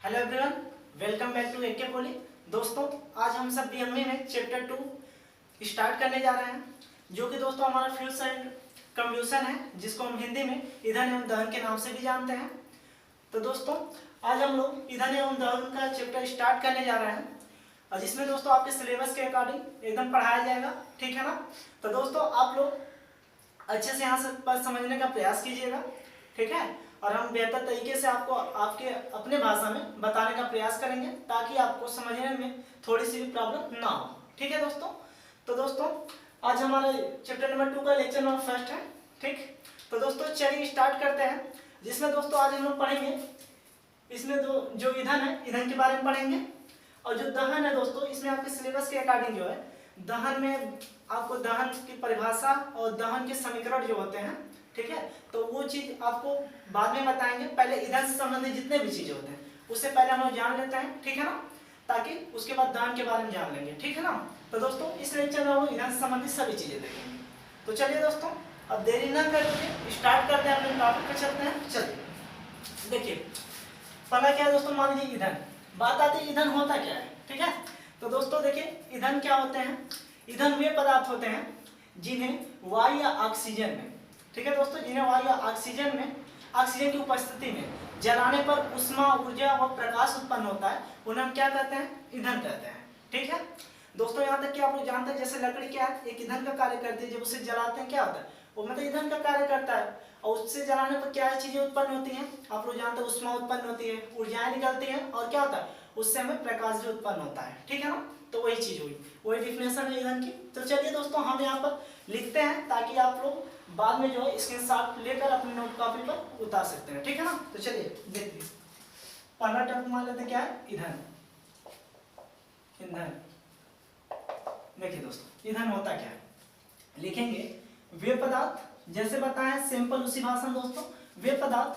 Hello everyone, welcome back to AK Poly. दोस्तों, आज हम सब बीएमए में चैप्टर 2 स्टार्ट करने जा रहे हैं, जो कि दोस्तों हमारा फ्यूल्स एंड कंबशन है, जिसको हम हिंदी में ईंधन एवं दहन के नाम से भी जानते हैं। तो दोस्तों, आज हम लोग ईंधन एवं दहन का चैप्टर स्टार्ट करने जा रहे हैं, और जिसमें दोस्तों आपके सिलेबस के अकॉर्डिंग एकदम पढ़ाया जाएगा, ठीक है ना। तो दोस्तों, आप लोग अच्छे से यहाँ से समझने का प्रयास कीजिएगा, ठीक है। और हम बेहतर तरीके से आपको आपके अपने भाषा में बताने का प्रयास करेंगे, ताकि आपको समझने में थोड़ी सी भी प्रॉब्लम ना हो, ठीक है दोस्तों। तो दोस्तों, आज हमारा चैप्टर नंबर 2 का लेक्चर नंबर फर्स्ट है, ठीक। तो दोस्तों चलिए स्टार्ट करते हैं, जिसमें दोस्तों आज हम लोग पढ़ेंगे, इसमें जो ईंधन है, ईंधन के बारे में पढ़ेंगे। और जो दहन है दोस्तों, इसमें आपके सिलेबस के अकॉर्डिंग जो है, दहन में आपको दहन की परिभाषा और दहन के समीकरण जो होते हैं, ठीक है, तो वो चीज आपको बाद में बताएंगे। पहले ईंधन से संबंधित जितने भी चीजें होते हैं उससे पहले हम लोग जान लेते हैं, ठीक है ना, ताकि उसके बाद दहन के बारे में जान लेंगे, ठीक है ना। तो दोस्तों, इस लेक्चर में हम ईंधन से संबंधित सभी चीजें देखेंगे। तो चलिए दोस्तों, अब देरी न करके स्टार्ट करते हैं, अपने टॉपिक पे चलते हैं। चलिए देखिए, पहला क्या है दोस्तों, मान लीजिए ईंधन। बात आती है ईंधन होता क्या है, ठीक है। तो दोस्तों देखिए, ईंधन क्या होते हैं। ईंधन वे पदार्थ होते हैं जिन्हें वायु या ऑक्सीजन में, ठीक है दोस्तों, जिन्हें वायु या ऑक्सीजन में, ऑक्सीजन की उपस्थिति में जलाने पर उष्मा, ऊर्जा व प्रकाश उत्पन्न होता है, उन्हें हम क्या कहते हैं, ईंधन कहते हैं, ठीक है दोस्तों। यहाँ तक कि आप लोग जानते हैं, जैसे लकड़ी क्या है, एक ईंधन का कार्य करती है। जब उसे जलाते हैं क्या होता है, वो मतलब ईंधन का कार्य करता है। और उससे जलाने पर क्या चीजें उत्पन्न होती हैं, आप लोग जानते हैं, उष्मा उत्पन्न होती है, ऊर्जाएं निकलती हैं, और क्या होता है, उससे हमें प्रकाश भी उत्पन्न होता है, ठीक है ना। तो वही चीज हुई, वही डिफिनेशन है ईंधन की। तो चलिए दोस्तों, हम यहाँ पर लिखते हैं, ताकि आप लोग बाद में जो है स्क्रीनशॉट लेकर अपनी नोट कॉपी पर उतार सकते हैं, ठीक है ना। तो चलिए देखिए, पहला टॉपिक मान लेते हैं, क्या है, ईंधन। ईंधन देखिए दोस्तों, ईंधन होता क्या है, लिखेंगे वे पदार्थ, जैसे बताएं सिंपल उसी भाषा में दोस्तों, वे पदार्थ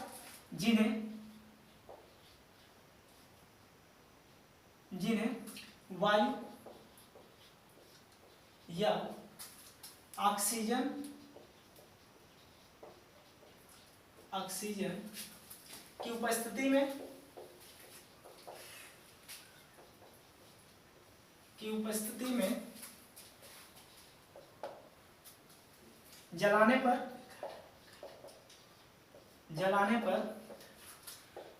जिन्हें वायु या ऑक्सीजन की उपस्थिति में जलाने पर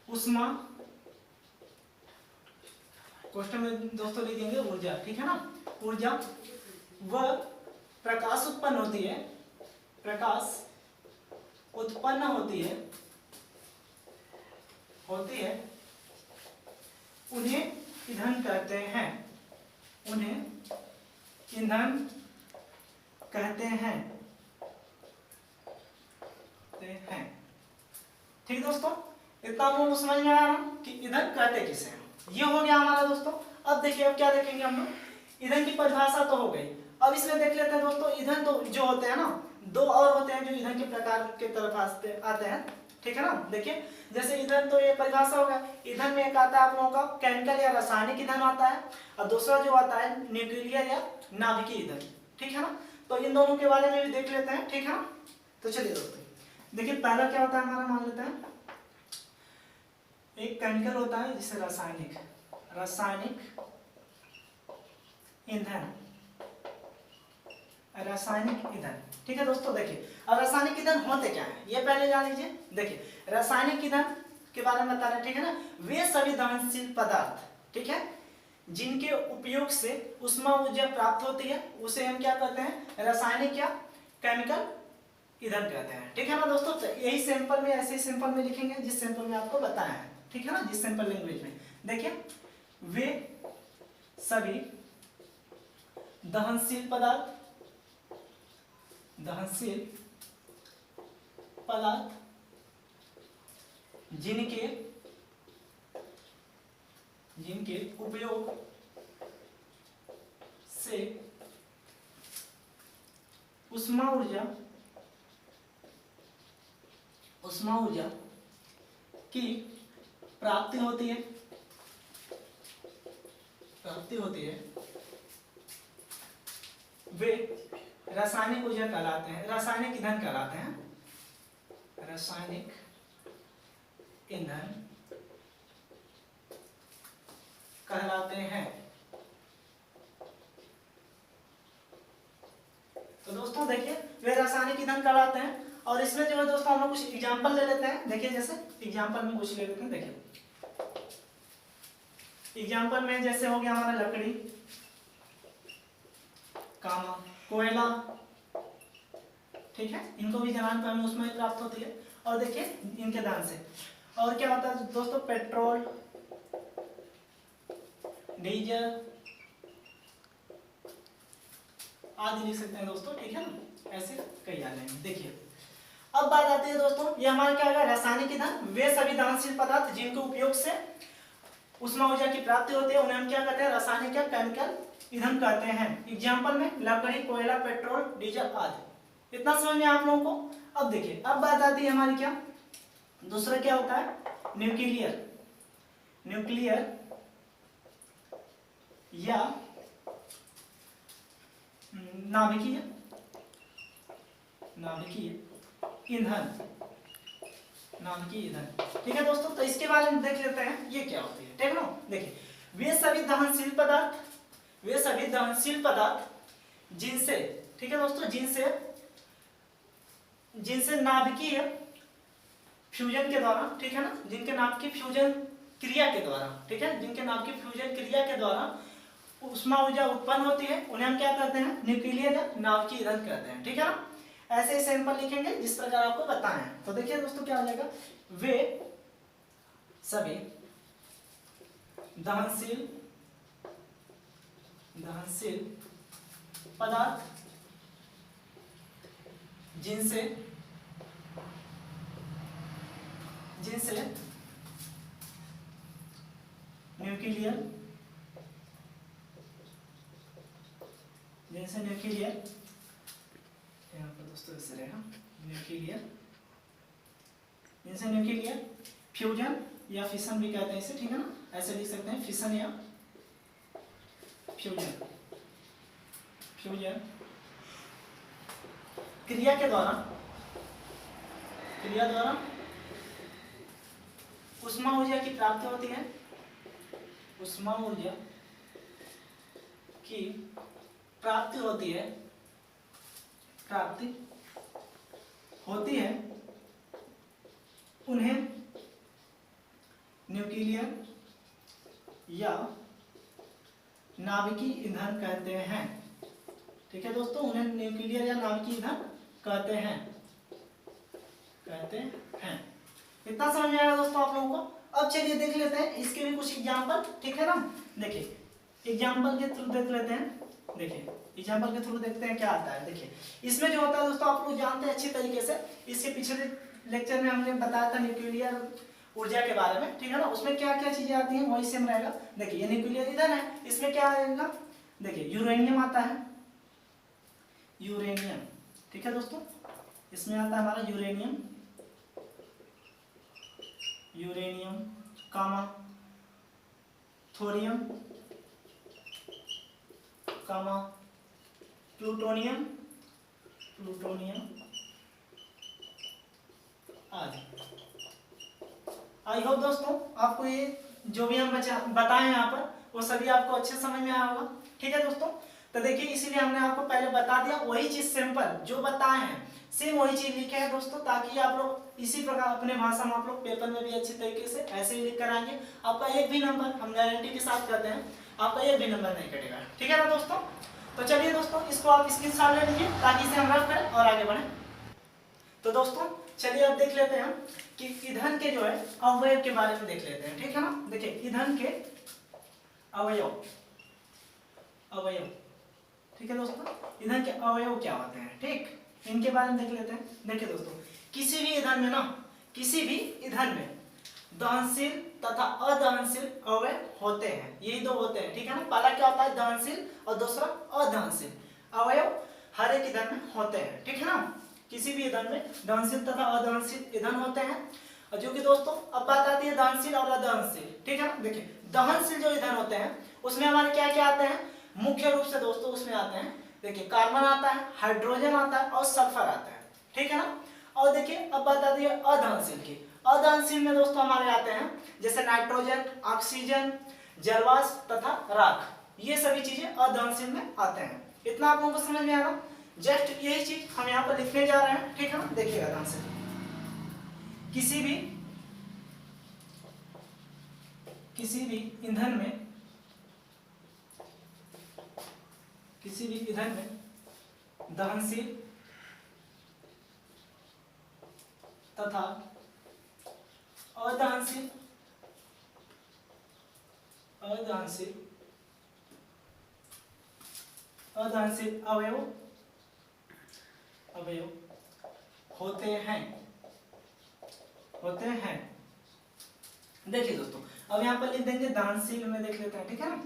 उष्मा, क्वेश्चन में दोस्तों लिख देंगे ऊर्जा, ठीक है ना, ऊर्जा व प्रकाश उत्पन्न होती है, उन्हें ईंधन कहते हैं, ठीक दोस्तों। इतना आप लोगों को समझ में आया ना कि ईंधन कहते किसे हैं। ये हो गया हमारा दोस्तों। अब देखिए, अब क्या देखेंगे हम लोग, ईंधन की परिभाषा तो हो गई। अब इसमें देख लेते हैं दोस्तों, ईंधन तो जो होते हैं ना, दो और होते हैं जो ईंधन के प्रकार के तरफ आते हैं, ठीक है ना। देखिए, जैसे ईंधन तो ये परिभाषा हो गया। ईंधन में एक आता है आप लोगों का केमिकल या रासायनिक ईंधन आता है, और दूसरा जो आता है न्यूक्लियर या नाभिकीय ईंधन, ठीक है ना। तो इन दोनों के बारे में भी देख लेते हैं, ठीक है ना। तो चलिए दोस्तों देखिए, पहला क्या होता है हमारा, मान लेते हैं एक केमिकल होता है जिसे रासायनिक ईंधन, ठीक है दोस्तों। देखिए, अब रासायनिक ईंधन होते क्या है, ये पहले जान लीजिए। देखिए, रासायनिक ईंधन के बारे में बता रहे हैं, ठीक है ना, वे सभी दहनशील पदार्थ, ठीक है, जिनके उपयोग से उष्मा ऊर्जा प्राप्त होती है, उसे हम क्या कहते हैं, रासायनिक या केमिकल ईंधन कहते हैं, ठीक है ना दोस्तों। तो यही सिंपल में, ऐसे सिंपल में लिखेंगे जिस सिंपल में आपको बताया है, ठीक है ना, जिस सिंपल लैंग्वेज में। देखिए, वे सभी दहनशील पदार्थ जिनके उपयोग से उष्मा ऊर्जा की प्राप्ति होती है, वे रासायनिक ऊर्जा कहलाते हैं, रासायनिक ईंधन कहलाते हैं, रासायनिक ईंधन कहलाते हैं। तो दोस्तों देखिए वे रासायनिक ईंधन कहलाते हैं। और इसमें जो है दोस्तों हम लोग कुछ एग्जांपल ले लेते हैं। देखिए जैसे एग्जांपल में कुछ ले लेते हैं। देखिए एग्जांपल में जैसे हो गया हमारा लकड़ी, कामा, कोयला, ठीक है, इनको भी जलाने पर हमें ऊष्मा प्राप्त होती है। और देखिए इनके दान से और क्या होता है दोस्तों, पेट्रोल, डीजल आदि लिख सकते हैं दोस्तों, ठीक है ना, ऐसे कई आ जाएंगे। देखिए अब बात आती है दोस्तों, ये हमारा क्या है, रासायनिक ईंधन, वे सभी दहनशील पदार्थ जिनके उपयोग से उष्मा ऊर्जा की प्राप्ति होती है उन्हें हम क्या कहते हैं, रासायनिक या केमिकल ईंधन कहते हैं। एग्जाम्पल में लकड़ी, कोयला, पेट्रोल, डीजल आदि। इतना समझ में आप लोगों को। अब देखिए अब बात आती है हमारी क्या, दूसरा क्या होता है, न्यूक्लियर, न्यूक्लियर या नाभिकीय, नाभिकीय ईंधन, नाभिकीय ईंधन, ठीक है दोस्तों। तो इसके बारे में देख लेते हैं ये क्या होती है, ठीक है ना। देखिए वे सभी दहनशील पदार्थ, वे सभी दहनशील पदार्थ जिनसे, ठीक है दोस्तों, जिनसे नाभिकीय फ्यूजन के द्वारा, ठीक है ना, जिनके नाभिकीय फ्यूजन क्रिया के द्वारा, ठीक है, जिनके नाभिकीय फ्यूजन क्रिया के द्वारा उष्मा ऊर्जा उत्पन्न होती है उन्हें हम क्या कहते हैं, न्यूक्लियर या नाभिकीय ईंधन कहते हैं, ठीक है ना। ऐसे ही सैंपल लिखेंगे जिस प्रकार आपको बताएं। तो देखिए दोस्तों क्या हो जाएगा, वे सभी दहनशील पदार्थ जिनसे न्यूक्लियर यहाँ पर दोस्तों इससे रहेगा, न्यूक्लियर फ्यूजन या फिशन भी कहते हैं इसे, ठीक है ना, ऐसे लिख सकते हैं, फिशन या फ्यूजन क्रिया द्वारा उष्मा ऊर्जा की प्राप्ति होती है, उष्मा ऊर्जा की प्राप्ति होती है उन्हें न्यूक्लियर या नाभिकीय ईंधन कहते हैं, ठीक है दोस्तों, उन्हें न्यूक्लियर या नाभिकीय ईंधन कहते हैं। इतना समझ में आया दोस्तों आप लोगों को। अब चलिए देख लेते हैं इसके भी कुछ एग्जांपल, ठीक है ना। देखिए एग्जांपल के थ्रू देख लेते हैं। देखिए एग्जांपल के थ्रू देखते हैं क्या आता है। देखिए इसमें जो होता है दोस्तों आप लोग जानते हैं अच्छी तरीके से, इसके पिछले लेक्चर में हमने बताया था न्यूक्लियर ऊर्जा के बारे में, ठीक है ना, उसमें क्या क्या चीजें आती हैं वही सेम रहेगा। देखिए ये न्यूक्लियर ईंधन है, इसमें क्या आएगा, देखिए यूरेनियम आता है, यूरेनियम, ठीक है दोस्तों, इसमें आता है हमारा यूरेनियम, कामा, थोरियम, कामा, प्लूटोनियम आदि। आई होप दोस्तों आपको ये जो भी हम बताए हैं यहाँ पर वो सभी आपको अच्छे समझ में आया होगा, ठीक है दोस्तों। तो देखिए इसीलिए हमने आपको पहले बता दिया, वही चीज सिंपल जो बताए हैं सेम वही चीज लिखे हैं दोस्तों, ताकि आप लोग इसी प्रकार अपने भाषा में आप लोग पेपर में भी अच्छी तरीके से ऐसे ही लिख कर आएंगे। आपका एक भी नंबर हम गारंटी के साथ कहते हैं, आपका एक भी नंबर नहीं कटेगा, ठीक है ना दोस्तों। तो चलिए दोस्तों इसको आप स्क्रीनशॉट ले लीजिए ताकि इसे हम रफ करें और आगे बढ़ें। तो दोस्तों चलिए अब देख लेते हैं कि ईंधन के जो है अवयव के बारे में देख लेते हैं, ठीक है ना। देखिए ईंधन के अवयव, ठीक है दोस्तों, ईंधन के अवयव क्या होते हैं, ठीक, इनके बारे में देख लेते हैं। देखिए दोस्तों किसी भी ईंधन में दहनशील तथा अदहनशील अवयव होते हैं, यही दो होते हैं, ठीक है ना। पहला क्या होता है दहनशील और दूसरा अदहनशील अवयव हर एक ईंधन में होते हैं, ठीक है ना। किसी भी ईंधन में दहनशील तथा अदहनशील ईंधन होते हैं, और जो कि दोस्तों अब बात आती है दहनशील और अदहनशील, ठीक है ना। देखिए दहनशील जो ईंधन होते हैं उसमें हमारे क्या क्या आते हैं, मुख्य रूप से दोस्तों उसमें आते हैं, देखिए कार्बन आता है, हाइड्रोजन आता है और सल्फर आता है, ठीक है ना। और देखिए अब बात आती है अदहनशील की। अदहनशील में दोस्तों हमारे आते हैं जैसे नाइट्रोजन, ऑक्सीजन, जलवाष्प तथा राख, ये सभी चीजें अदहनशील में आते हैं। इतना आप लोगों को समझ में आ रहा? जस्ट यही चीज हम यहाँ पर लिखने जा रहे हैं, ठीक है ना। देखिएगा ध्यान से, किसी भी ईंधन में दहनशील तथा अदहनशील अवयव होते हैं। देखिए दोस्तों, अब यहाँ पर लिख देंगे दहनशील में, देख लेते हैं, ठीक है ना।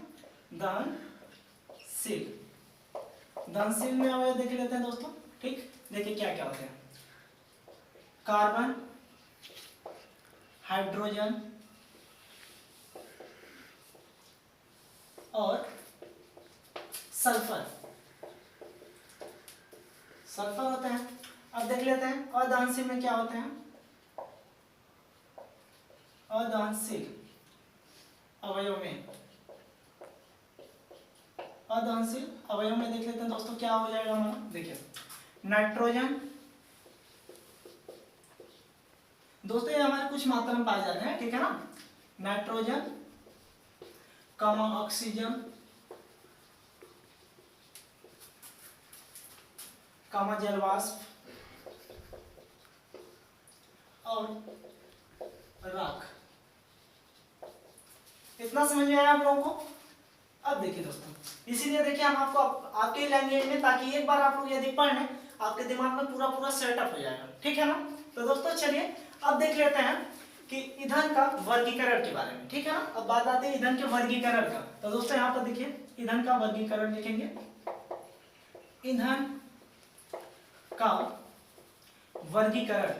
दहनशील में अवयव देख लेते हैं दोस्तों, ठीक। देखिए क्या क्या होते हैं, कार्बन, हाइड्रोजन और सल्फर होते हैं। अब देख लेते हैं अदहनशील में क्या होते हैं। अदहनशील अवयव में देख लेते हैं दोस्तों, क्या हो जाएगा हमारा। देखिए नाइट्रोजन, दोस्तों ये हमारे कुछ मात्रा में पाए जाते हैं, ठीक है ना। नाइट्रोजन, ऑक्सीजन, जलवाष्प और राख। इतना समझ में आया आप लोगों को? अब देखिए दोस्तों, इसीलिए देखिए हम आपको आपके लैंग्वेज में, ताकि एक बार आप लोग यदि पढ़ लें आपके दिमाग में पूरा सेटअप हो जाएगा, ठीक है ना। तो दोस्तों चलिए अब देख लेते हैं कि ईंधन का वर्गीकरण के बारे में, ठीक है ना। अब बात आती है ईंधन के वर्गीकरण का। तो दोस्तों यहाँ पर देखिए ईंधन का वर्गीकरण लिखेंगे, ईंधन का वर्गीकरण,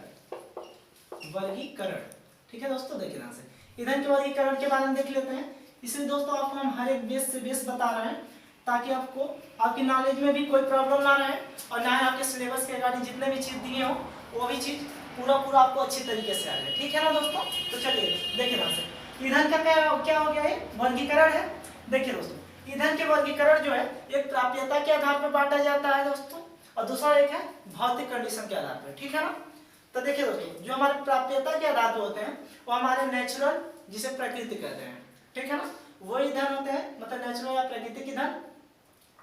ठीक है दोस्तों। देखिए ध्यान से, ईंधन के वर्गीकरण के बारे में देख लेते हैं। इसलिए दोस्तों आपको हम हर एक बेस से बेस बता रहे हैं, ताकि आपको आपकी नॉलेज में भी कोई प्रॉब्लम ना रहे, और ना ही आपके सिलेबस के अकॉर्डिंग जितने भी चीज दिए हो वो भी चीज पूरा आपको अच्छी तरीके से आ जाए, ठीक है ना दोस्तों। तो चलिए देखिए ध्यान से, ईंधन का क्या हो गया है, वर्गीकरण है। देखिए दोस्तों, ईंधन के वर्गीकरण जो है, एक प्राप्यता के आधार पर बांटा जाता है दोस्तों, और दूसरा एक है भौतिक कंडीशन के आधार पर, ठीक है ना। तो देखिए दोस्तों, जो हमारे प्राप्यता के आधार पर होते हैं वो हमारे नेचुरल, जिसे प्रकृति कहते हैं, ठीक है ना, वो ईंधन होते हैं, मतलब नेचुरल या प्राकृतिक ईंधन।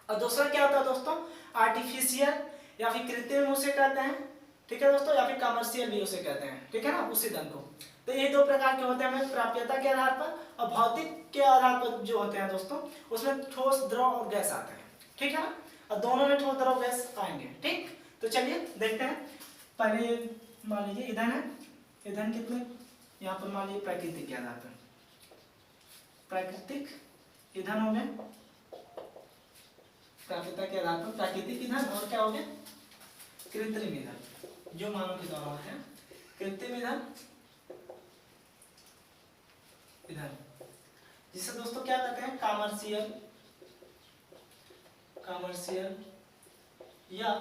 और दूसरा क्या होता है दोस्तों, आर्टिफिशियल या फिर कृत्रिम उसे कहते हैं, ठीक है दोस्तों, या फिर कमर्शियल भी उसे कहते हैं, ठीक है ना, उस ईंधन को। तो ये दो प्रकार के होते हैं हमें प्राप्यता के आधार पर, और भौतिक के आधार पर जो होते हैं दोस्तों, उसमें ठोस, द्रव और गैस आते हैं, ठीक है ना। और दोनों में ठोस, द्रव, गैस आएंगे, ठीक। तो चलिए देखते हैं। पहले मान लीजिए ईंधन है, ईंधन कितने, यहाँ पर मान लीजिए प्राकृतिक के आधार पर, प्राकृतिक ईंधन हो गए, प्राप्यता के आधार पर प्राकृतिक ईंधन, और क्या हो गया, कृत्रिम ईंधन, जो मानव के द्वारा होते हैं। कृत्रिम ईंधन जिसे दोस्तों क्या कहते हैं, कमर्शियल या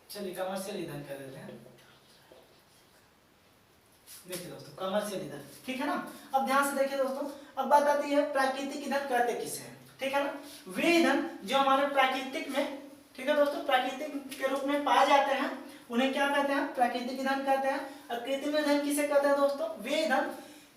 चलिए कमर्शियल ईंधन कह देते हैं। देखिए दोस्तों, कमर्शियल ईंधन, ठीक है ना। अब ध्यान से देखिए दोस्तों, अब बात आती है प्राकृतिक ईंधन कहते किसे हैं, ठीक है ना। वे ईंधन जो हमारे प्राकृतिक में, ठीक है दोस्तों, प्राकृतिक के रूप में पाए जाते हैं, उन्हें क्या कहते हैं, प्राकृतिक ईंधन कहते हैं। और कृत्रिम ईंधन किसे कहते हैं दोस्तों, वे ईंधन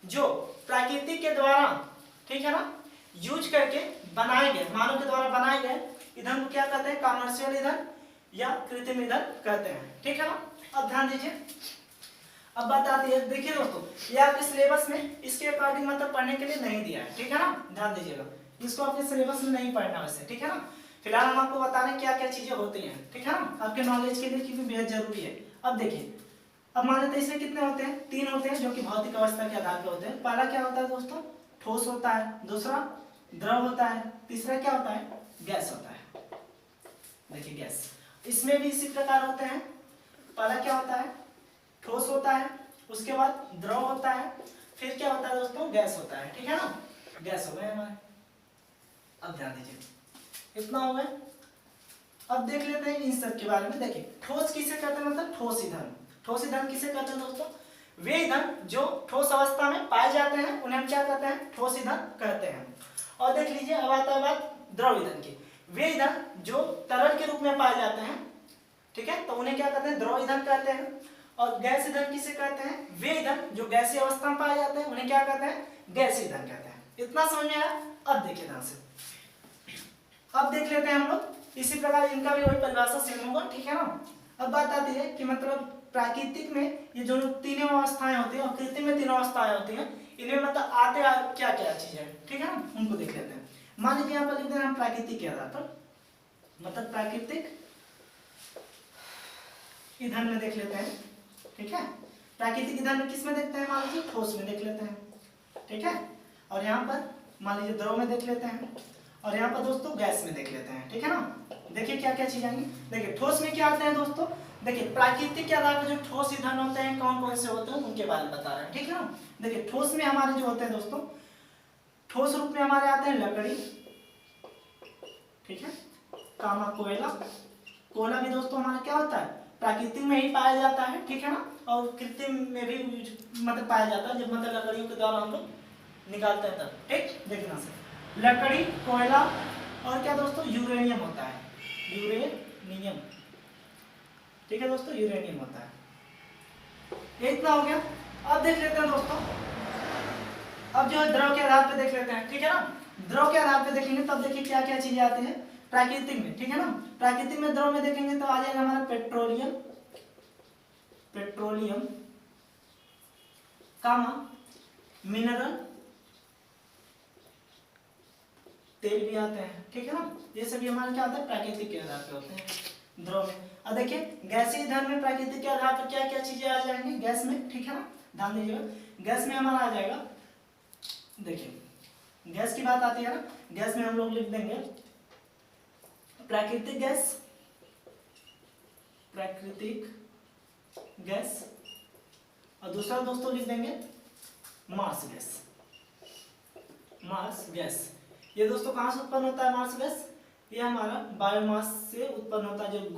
जो प्राकृतिक के द्वारा, ठीक है ना, यूज करके बनाए गए, मानव के द्वारा बनाए गए ईंधन को क्या कहते हैं, कमर्शियल ईंधन या कृत्रिम ईंधन कहते हैं, ठीक है ना। अब ध्यान दीजिए, अब बात आती है, देखिए दोस्तों, ये आपके सिलेबस में इसके अकॉर्डिंग मतलब पढ़ने के लिए नहीं दिया है, ठीक है ना, ध्यान दीजिएगा, इसको आपके सिलेबस में नहीं पढ़ना वैसे, ठीक है ना। फिलहाल हम आपको बता रहे हैं क्या क्या चीजें होती हैं, ठीक है ना, आपके नॉलेज के लिए, क्योंकि बेहद जरूरी है। अब देखिए, अब मान लेते हैं इसमें कितने होते हैं, 3 होते हैं, जो कि भौतिक अवस्था के आधार पर होते हैं। पहला क्या होता है दोस्तों, ठोस होता है, दूसरा द्रव होता है, तीसरा क्या होता है, गैस होता है। देखिए गैस, इसमें भी इसी प्रकार होते हैं। पहला क्या होता है, ठोस होता है, उसके बाद द्रव होता है, फिर क्या होता है दोस्तों, गैस होता है, ठीक है ना। गैस हो गए हमारे। अब ध्यान दीजिए, इतना हो गया। अब देख लेते हैं इन सब के बारे में। देखिए ठोस किसे कहते हैं, मतलब ठोस ईंधन, ठोस ईंधन किसे कहते हैं दोस्तों, वे ईंधन जो ठोस अवस्था में पाए जाते हैं उन्हें हम क्या कहते हैं, ठोस ईंधन कहते हैं। और देख लीजिए अब आता है बात द्रव ईंधन की। वे ईंधन जो तरल के रूप में पाए जाते हैं, ठीक है, तो उन्हें क्या कहते हैं, द्रव ईंधन कहते हैं। और गैस ईंधन किसे कहते हैं, वे ईंधन जो गैसीय अवस्था में पाए जाते हैं उन्हें क्या कहते हैं, गैसीय ईंधन कहते हैं। इतना समझ में आया। अब देखिए ध्यान से, अब देख लेते हैं हम लोग इसी प्रकार इनका भी वही परिभाषा सेम होगा, ठीक है ना। अब बात आती है कि मतलब प्राकृतिक में ये जो तीनों अवस्थाएं होती हैं और कृत्रिम में तीनों अवस्थाएं होती हैं, इनमें मतलब आते क्या क्या चीजें हैं, ठीक है ना, उनको देख लेते हैं। मान लीजिए यहाँ पर लिखते हैं हम प्राकृतिक के आधार पर, मतलब प्राकृतिक ईंधन में देख लेते हैं, ठीक है। प्राकृतिक ईंधन में किस में देखते हैं, मान लीजिए ठोस में देख लेते हैं, ठीक है। और यहाँ पर मान लीजिए द्रव में देख लेते हैं, और यहाँ पर दोस्तों गैस में देख लेते हैं, ठीक है ना। देखिए क्या क्या चीज आएंगी। देखिए ठोस में क्या आते हैं दोस्तों, देखिए प्राकृतिक के आधार पर जो ठोस ईंधन होते हैं कौन कौन से होते हैं उनके बारे में बता रहे हैं, ठीक है ना। देखिए ठोस में हमारे जो होते हैं दोस्तों, ठोस रूप में हमारे आते हैं लकड़ी, ठीक है, कामा कोयला। कोयला भी दोस्तों हमारा क्या होता है, प्राकृतिक में ही पाया जाता है, ठीक है ना, और कृत्रिम में भी मतलब पाया जाता है, जब मतलब लकड़ियों के द्वारा हम लोग निकालते हैं तब, ठीक। देखना से लकड़ी, कोयला और क्या दोस्तों, यूरेनियम होता है, यूरेनियम, ठीक है दोस्तों, यूरेनियम होता है। ये इतना हो गया। अब देख लेते हैं दोस्तों, अब जो है द्रव के आधार पे देख लेते हैं, ठीक है ना। द्रव के आधार पे देखेंगे तब देखिए क्या क्या चीजें आती हैं प्राकृतिक में, ठीक है ना। प्राकृतिक में द्रव में देखेंगे तो आ जाएगा हमारा पेट्रोलियम, पेट्रोलियम, कामा मिनरल तेल भी आते हैं, ठीक है ना। ये सभी हमारे क्या होता है, प्राकृतिक के आधार पे होते हैं द्रव में। अब देखिए गैसीय ईंधन में प्राकृतिक के आधार पर क्या क्या चीजें आ जाएंगी गैस में, ठीक है ना, ध्यान दीजिएगा। गैस में हमारा आ जाएगा, देखिए गैस की बात आती है ना, गैस में हम लोग लिख देंगे प्राकृतिक गैस, प्राकृतिक गैस, और दूसरा दोस्तों लिख देंगे मार्स गैस, मार्स गैस। ये दोस्तों कहाँ से उत्पन्न होता है मार्स गैस, ये हमारा बायोमास से उत्पन्न होता है, जो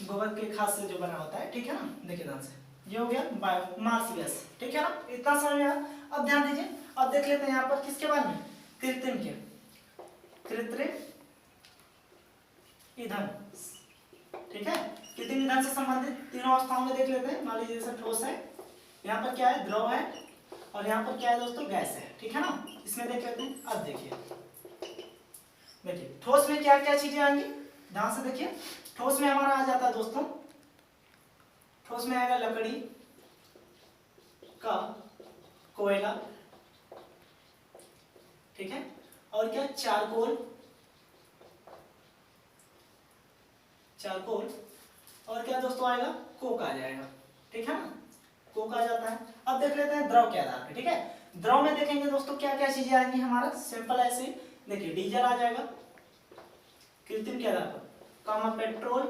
गोबर के खाद से जो बना होता है, ठीक है ना। देखिए ध्यान से, ये हो गया बायोमास गैस, ठीक है ना, इतना समझ में आया। अब ध्यान दीजिए, अब देख लेते हैं यहाँ पर किसके बारे में, कृत्रिम के, कृत्रिम ईंधन, ठीक है। कृत्रिम ईंधन से संबंधित तीनों अवस्थाओं में देख लेते हैं। मान लीजिए जैसे ठोस है, यहाँ पर क्या है, द्रव है, और यहाँ पर क्या है दोस्तों, गैस है, ठीक है ना। इसमें देख लेते हैं। अब देखिए, देखिए ठोस में क्या क्या चीजें आएंगी, ध्यान से देखिए। ठोस में हमारा आ जाता है दोस्तों, ठोस में आएगा लकड़ी का, कोयला, ठीक है, और क्या चारकोल, चारकोल, और क्या दोस्तों आएगा, कोक आ जाएगा, ठीक है ना, कोक आ जाता है। अब देख लेते हैं द्रव के आधार पे, ठीक है। द्रव में देखेंगे दोस्तों क्या क्या चीजें आएंगी हमारा, सिंपल ऐसे देखिए, डीजल आ जाएगा कृत्रिम के आधार पर, कामा पेट्रोल,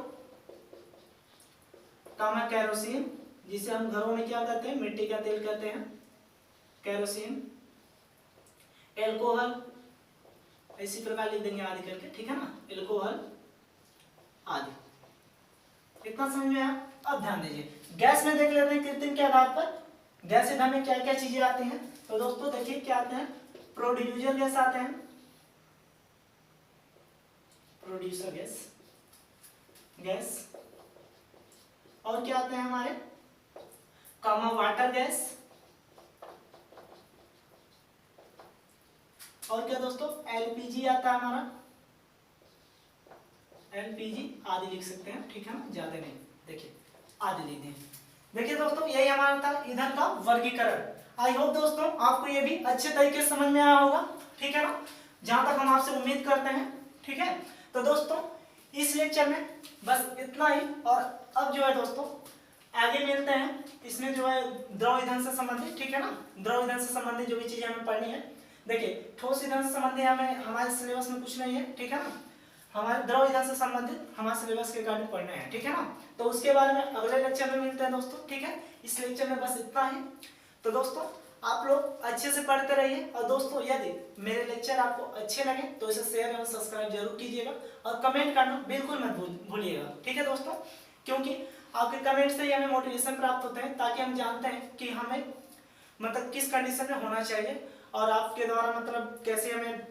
कामा कैरोसिन, जिसे हम घरों में क्या कहते हैं, मिट्टी का तेल कहते हैं, कैरोसिन, एल्कोहल, इसी प्रकार लिख देंगे आदि करके, ठीक है ना, एल्कोहल आदि। इतना समझ में आया। अब ध्यान दीजिए, गैस में देख लेते हैं कृत्रिम के आधार पर गैस ईंधन में क्या क्या चीजें आती हैं। तो दोस्तों देखिए क्या आते हैं, प्रोड्यूसर गैस आते हैं, प्रोड्यूसर गैस, गैस, और क्या आते हैं हमारे, कामा वाटर गैस, और क्या दोस्तों, एलपीजी आता है हमारा, एलपीजी आदि लिख सकते हैं, ठीक है ना, ज्यादा नहीं, देखिए आदि लिख दें। देखिए दोस्तों यही हमारा था ईंधन का वर्गीकरण। आई होप दोस्तों आपको ये भी अच्छे तरीके से समझ में आया होगा, ठीक है ना, जहां तक हम आपसे उम्मीद करते हैं, ठीक है। तो दोस्तों इस लेक्चर में बस इतना ही, और अब जो है दोस्तों आगे मिलते हैं, इसमें जो है द्रव ईंधन से संबंधित, ठीक है ना, द्रव ईंधन से संबंधित जो भी चीजें हमें पढ़नी है। देखिए ठोस ईंधन से संबंधित हमें हमारे सिलेबस में कुछ नहीं है, ठीक है ना, हमारे द्रव ईंधन से संबंधित हमारे सिलेबस के अकॉर्डिंग पढ़ना है, ठीक है ना। तो उसके बारे में अगले लेक्चर में मिलते हैं दोस्तों, ठीक है। इस लेक्चर में बस इतना ही। तो दोस्तों आप लोग अच्छे से पढ़ते रहिए, और दोस्तों यदि मेरे लेक्चर आपको अच्छे लगे तो इसे शेयर और सब्सक्राइब जरूर कीजिएगा, और कमेंट करना बिल्कुल मत भूलिएगा, ठीक है दोस्तों, क्योंकि आपके कमेंट से ही हमें मोटिवेशन प्राप्त होते हैं, ताकि हम जानते हैं कि हमें मतलब किस कंडीशन में होना चाहिए, और आपके द्वारा मतलब कैसे हमें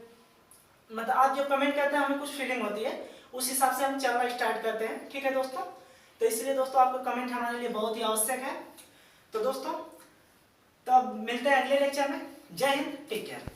मतलब आप जो कमेंट करते हैं हमें कुछ फीलिंग होती है, उस हिसाब से हम चलना स्टार्ट करते हैं। ठीक है दोस्तों, तो इसलिए दोस्तों आपका कमेंट हमारे लिए बहुत ही आवश्यक है। तो दोस्तों, तो अब मिलते हैं अगले लेक्चर में। जय हिंद, टेक केयर।